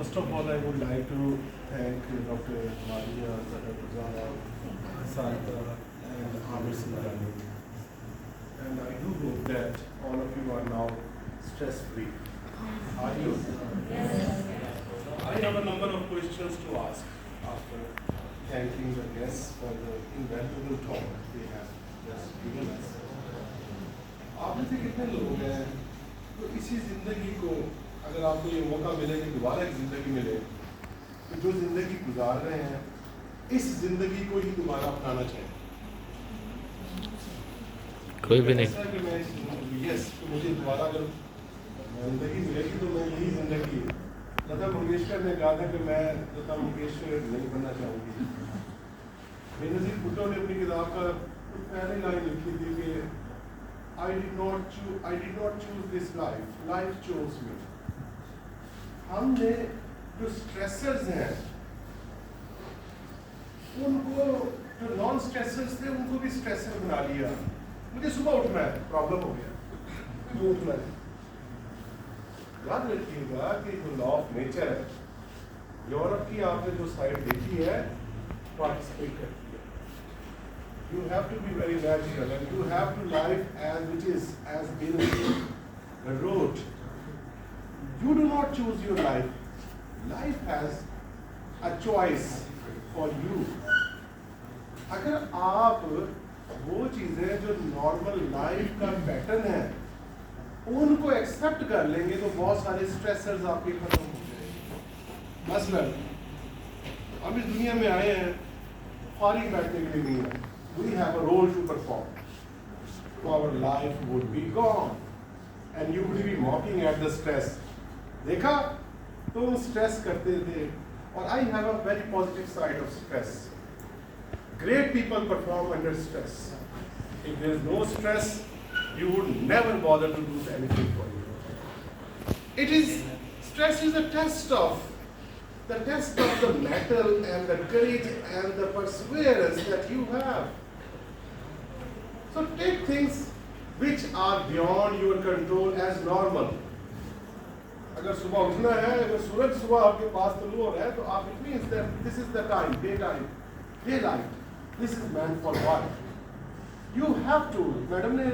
First of all, I would like to thank Dr. Maria, Dr. Pujara, Sarita, and Amir Singhani. And I do hope that all of you are now stress-free. Are you? Yes. I have a number of questions to ask after thanking the guests for the invaluable talk they have just given us. आप में से कितने लोग हैं तो इसी ज़िंदगी को अगर आपको ये मौका मिले कि दोबारा एक ज़िंदगी मिले तो जो ज़िंदगी गुजार रहे हैं इस ज़िंदगी को ही दोबारा अपनाना चाहिए? कोई भी नहीं। ऐसा कि मैं यस तो मुझे दोबारा अगर ज़िंदगी मिलेगी तो मैं यही ज़िंदगी लता मंगेशकर ने कहा था कि मैं लता मंगेशकर नहीं बनना चाहूँगी। बेनज़ीर भुट्टो ने अपनी किताब का पहली लाइन लिखी थी कि I did not choose this life. Life chose me. हमने जो स्ट्रेसर्स हैं उनको जो नॉन स्ट्रेसर्स थे उनको भी स्ट्रेसर बना लिया। मुझे सुबह उठना है, प्रॉब्लम हो गया, क्यों उठना है? याद रखिएगा कि जो लॉ ऑफ नेचर है, यूरोप की आपने जो साइड देखी है, पार्टिसिपेट करती है। You have to be very natural and you have to live as which is as Bill wrote. You do not choose your life. Life has a choice for you. अगर आप वो चीज़ें जो normal life का pattern है उनको accept कर लेंगे तो बहुत सारे स्ट्रेसर्स आपके खत्म हो जाएंगे। मसलन हम इस दुनिया में आए हैं फारिग बैठने के लिए नहीं है। We have a role to perform. Our life would be gone, and you would be mocking at the stress. देखा तुम stress करते थे, और I have a very positive side of stress. Great people perform under stress. If there is no stress, you would never bother to do anything for you. Stress is a test of the mettle and the courage and the perseverance that you have. So take things which are beyond your control as normal. अगर सुबह उठना है, अगर सूरज सुबह आपके पास तुलू हो रहा है, तो आप it means that this is the time, daylight. This is meant for work. You have to. Madam ने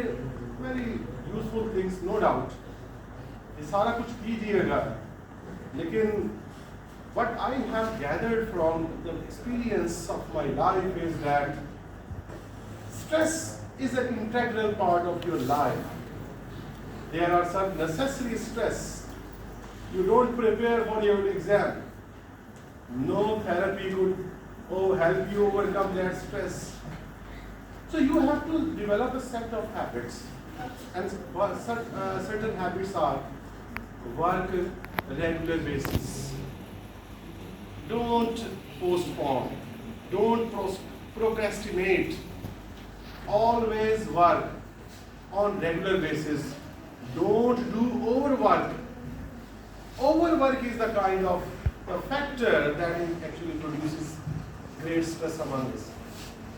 very useful things, no doubt. ये सारा कुछ कीजिएगा, लेकिन what I have gathered from the experience of my life is that stress is an integral part of your life. There are some necessary stress. You don't prepare for your exam. No therapy could help you overcome that stress. So you have to develop a set of habits. And certain habits are work regular basis. Don't postpone. Don't procrastinate. Always work on regular basis. Don't do overwork. Overwork is the kind of a factor that actually produces great stress among us.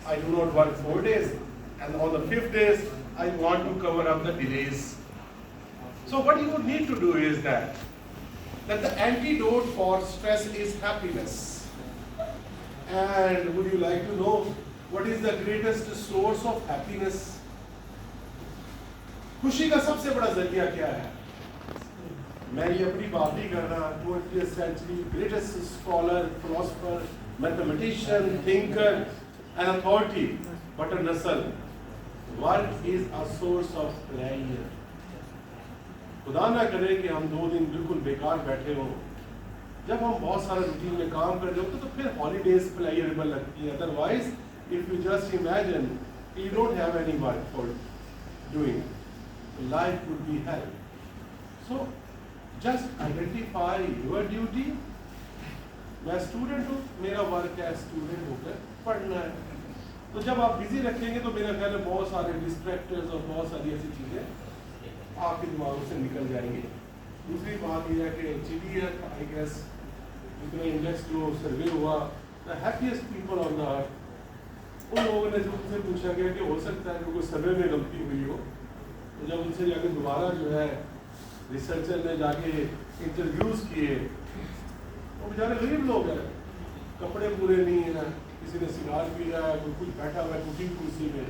I do not work 4 days, and on the 5th day, I want to cover up the delays. So what you would need to do is that the antidote for stress is happiness. And would you like to know what is the greatest source of happiness? खुशी का सबसे बड़ा जरिया क्या है? मैं ये अपनी बात नहीं कर रहा। 20th century greatest scholar, philosopher, mathematician, thinker, and authority, Button Russell. Work is a source of pleasure. खुदा ना करे कि हम 2 दिन बिल्कुल बेकार बैठे हों। जब हम बहुत सारे रूटीन में काम कर रहे होते तो फिर हॉलीडेज प्लेजेबल लगती है। Otherwise if you just imagine you don't have any work for doing, life would be hell. So just identify your duty. मैं स्टूडेंट हूँ, मेरा वर्क है स्टूडेंट होकर पढ़ना है। तो जब आप बिजी रखेंगे तो मेरा ख्याल है बहुत सारे डिस्ट्रैक्टर्स और बहुत सारी ऐसी चीज़ें आपके दिमागों से निकल जाएंगी। दूसरी बात यह है कि GDF, आई गेस, इतना इंडेक्स जो सर्वे हुआ, the happiest people on the earth, उन लोगों ने जो उनसे पूछा गया कि हो सकता है कि कोई सर्वे में गलती हुई हो, तो जब उनसे जाके दोबारा जो है रिसर्चर ने जाके इंटरव्यूज़ किए وہ بیچارے غریب لوگ ہیں, کپڑے پورے نہیں ہیں, کسی نے سگار پی رہا ہے, کوئی کچھ بیٹھا ہوا ہے ٹوٹی کرسی میں.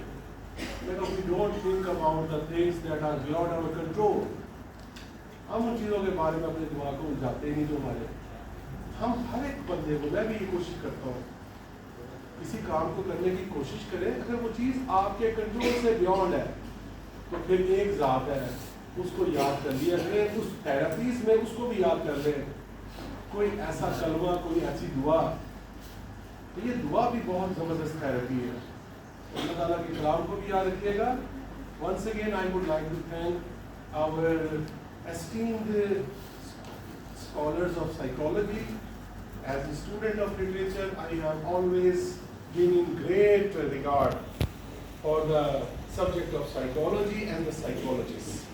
لیکن we don't think about the things that are beyond our control. ہم ان چیزوں کے بارے میں اپنے دماغ کو الجھاتے ہی نہیں جو ہمارے. ہم ہر ایک بندے کو, میں بھی یہ کوشش کرتا ہوں, کسی کام کو کرنے کی کوشش کریں, اگر وہ چیز آپ کے کنٹرول سے بیونڈ ہے تو پھر ایک ذات ہے, اس کو یاد کر لیا کریں, اس تھیراپیز میں اس کو بھی یاد کر لیں, کوئی ایسا کلمہ, کوئی ایسی دعا. تو یہ دعا بھی بہت زبردست تھیراپی ہے. اللہ تعالیٰ کے کلام کو بھی یاد رکھیے گا. Once again I would like to thank our esteemed scholars of psychology. As a student of literature, I have always been in great regard for the subject of psychology and the psychologists.